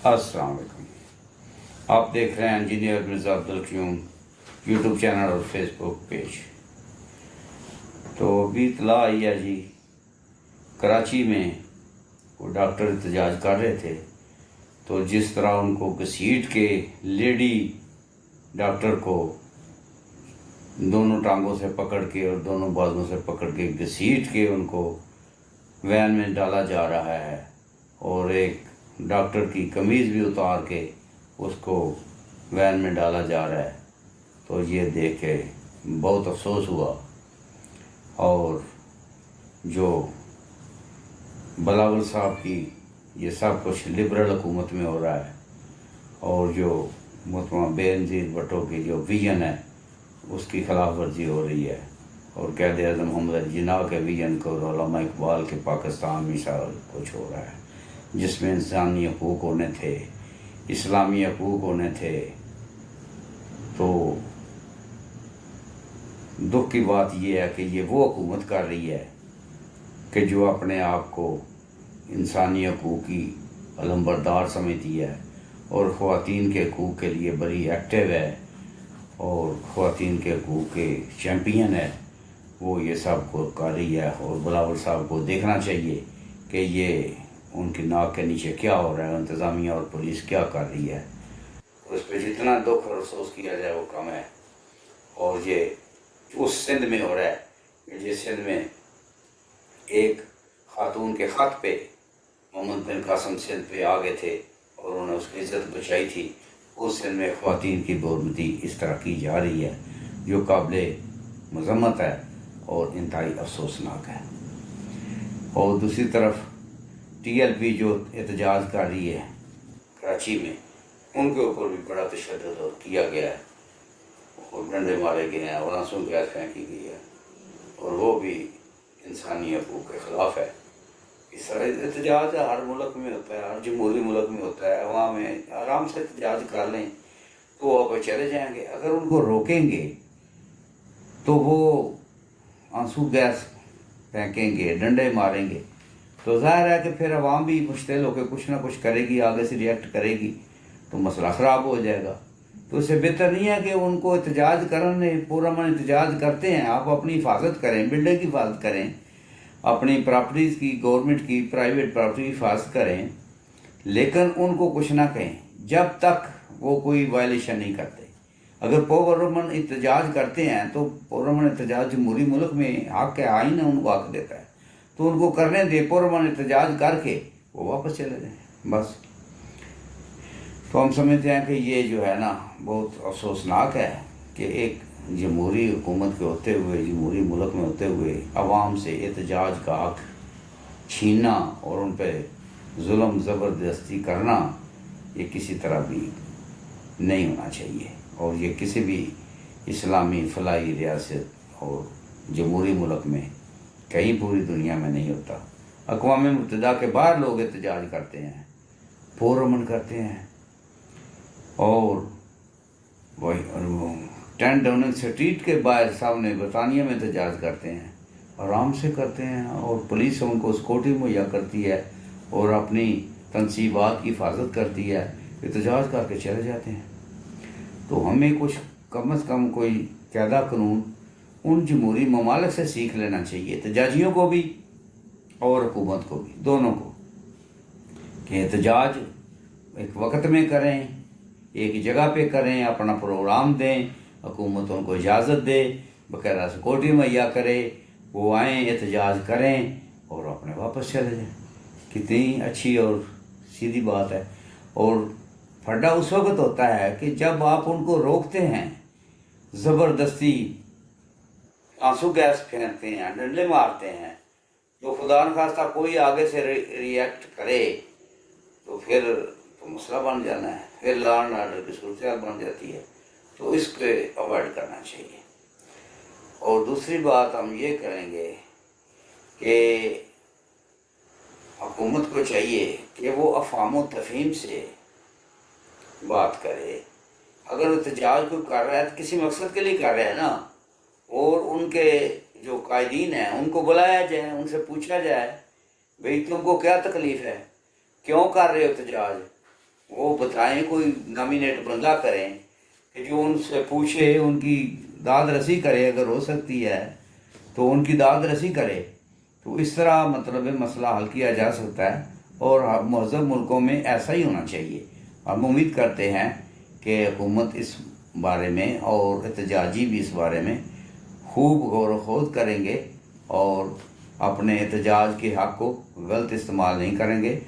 السلام علیکم۔ آپ دیکھ رہے ہیں engineer Mirza Abdul Qayyum YouTube channel اور فیس بک پیج۔ تو ابھی اطلاع آئی ہے جی، کراچی میں وہ ڈاکٹر احتجاج کر رہے تھے، تو جس طرح ان کو گھسیٹ کے لیڈی ڈاکٹر کو دونوں ٹانگوں سے پکڑ کے اور دونوں بازوں سے پکڑ کے گھسیٹ کے ان کو وین میں ڈالا جا رہا ہے، اور ایک ڈاکٹر کی قمیض بھی اتار کے اس کو وین میں ڈالا جا رہا ہے، تو یہ دیکھ کے بہت افسوس ہوا۔ اور جو بلاول صاحب کی یہ سب کچھ لبرل حکومت میں ہو رہا ہے، اور جو محترمہ بے نظیر بھٹو کی جو ویژن ہے اس کی خلاف ورزی ہو رہی ہے، اور قائد اعظم محمد علی جناح کے ویژن کو اور علامہ اقبال کے پاکستان میں سارا کچھ ہو رہا ہے، جس میں انسانی حقوق ہونے تھے، اسلامی حقوق ہونے تھے۔ تو دکھ کی بات یہ ہے کہ یہ وہ حکومت کر رہی ہے کہ جو اپنے آپ کو انسانی حقوق کی علمبردار سمجھتی ہے، اور خواتین کے حقوق کے لیے بڑی ایکٹیو ہے، اور خواتین کے حقوق کے چیمپئن ہے، وہ یہ سب کو کر رہی ہے۔ اور بلاول صاحب کو دیکھنا چاہیے کہ یہ ان کی ناک کے نیچے کیا ہو رہا ہے، انتظامیہ اور پولیس کیا کر رہی ہے۔ اس پہ جتنا دکھ اور افسوس کیا جائے وہ کم ہے۔ اور یہ اس سندھ میں ہو رہا ہے کہ جس سندھ میں ایک خاتون کے خط پہ محمد بن قاسم سندھ پہ آگے تھے اور انہوں نے اس کی عزت بچائی تھی، اس سندھ میں خواتین کی بےعزتی اس طرح کی جا رہی ہے جو قابل مذمت ہے اور انتہائی افسوسناک ہے۔ اور دوسری طرف ٹی ایل پی جو احتجاج کر رہی ہے کراچی میں، ان کے اوپر بھی بڑا تشدد کیا گیا ہے، اور ڈنڈے مارے گئے ہیں اور آنسو گیس پھینکی گئی ہے، اور وہ بھی انسانی حقوق کے خلاف ہے۔ اس طرح احتجاج ہر ملک میں ہوتا ہے، ہر جمہوری ملک میں ہوتا ہے، عوام میں آرام سے احتجاج کر لیں تو وہ آپ چلے جائیں گے۔ اگر ان کو روکیں گے تو وہ آنسو گیس پھینکیں گے، ڈنڈے ماریں گے، تو ظاہر ہے کہ پھر عوام بھی مشتعل ہو کے کچھ نہ کچھ کرے گی، آگے سے ریئیکٹ کرے گی، تو مسئلہ خراب ہو جائے گا۔ تو اس سے بہتر نہیں ہے کہ ان کو احتجاج کرنے پرامن احتجاج کرتے ہیں، آپ اپنی حفاظت کریں، بلڈنگ کی حفاظت کریں، اپنی پراپرٹیز کی، گورنمنٹ کی پرائیویٹ پراپرٹی کی حفاظت کریں، لیکن ان کو کچھ نہ کہیں جب تک وہ کوئی وائلیشن نہیں کرتے۔ اگر پرامن احتجاج کرتے ہیں تو پرامن احتجاج جمہوری ملک میں حق ہے، آئین ہے ان کو حق دیتا ہے، تو ان کو کرنے دے، پرامن احتجاج کر کے وہ واپس چلے جائیں بس۔ تو ہم سمجھتے ہیں کہ یہ جو ہے نا بہت افسوسناک ہے کہ ایک جمہوری حکومت کے ہوتے ہوئے، جمہوری ملک میں ہوتے ہوئے، عوام سے احتجاج کا حق چھیننا اور ان پہ ظلم زبردستی کرنا، یہ کسی طرح بھی نہیں ہونا چاہیے، اور یہ کسی بھی اسلامی فلاحی ریاست اور جمہوری ملک میں کہیں پوری دنیا میں نہیں ہوتا۔ اقوام متحدہ کے باہر لوگ احتجاج کرتے ہیں، پرامن کرتے ہیں، اور وہی 10 ڈاؤننگ اسٹریٹ کے باہر سامنے برطانیہ میں احتجاج کرتے ہیں، آرام سے کرتے ہیں، اور پولیس ان کو سیکورٹی مہیا کرتی ہے اور اپنی تنصیبات کی حفاظت کرتی ہے، احتجاج کر کے چلے جاتے ہیں۔ تو ہمیں کچھ کم از کم کوئی قاعدہ قانون ان جمہوری ممالک سے سیکھ لینا چاہیے، احتجاجیوں کو بھی اور حکومت کو بھی، دونوں کو، کہ احتجاج ایک وقت میں کریں، ایک جگہ پہ کریں، اپنا پروگرام دیں، حکومت ان کو اجازت دے، باقاعدہ سیکورٹی مہیا کرے، وہ آئیں، احتجاج کریں اور اپنے واپس چلے جائیں۔ کتنی اچھی اور سیدھی بات ہے۔ اور پھڈا اس وقت ہوتا ہے کہ جب آپ ان کو روکتے ہیں، زبردستی آنسو گیس پھینکتے ہیں، ڈنڈے مارتے ہیں، جو خدا نخواستہ کوئی آگے سے ریئیکٹ کرے تو پھر تو مسئلہ بن جانا ہے، پھر لا اینڈ آرڈر کی صورتحال بن جاتی ہے۔ تو اس کو اوائڈ کرنا چاہیے۔ اور دوسری بات ہم یہ کریں گے کہ حکومت کو چاہیے کہ وہ افہام و تفہیم سے بات کرے۔ اگر احتجاج کوئی کر رہا ہے تو کسی مقصد کے لیے کر رہا ہے نا، اور ان کے جو قائدین ہیں ان کو بلایا جائے، ان سے پوچھا جائے بھئی تم کو کیا تکلیف ہے، کیوں کر رہے ہو احتجاج، وہ بتائیں، کوئی نامینیٹ بندہ کریں کہ جو ان سے پوچھے، ان کی داد رسی کرے، اگر ہو سکتی ہے تو ان کی داد رسی کرے، تو اس طرح مطلب مسئلہ حل کیا جا سکتا ہے، اور مہذب ملکوں میں ایسا ہی ہونا چاہیے۔ ہم امید کرتے ہیں کہ حکومت اس بارے میں اور احتجاجی بھی اس بارے میں خوب غور و خوض کریں گے اور اپنے احتجاج کے حق کو غلط استعمال نہیں کریں گے۔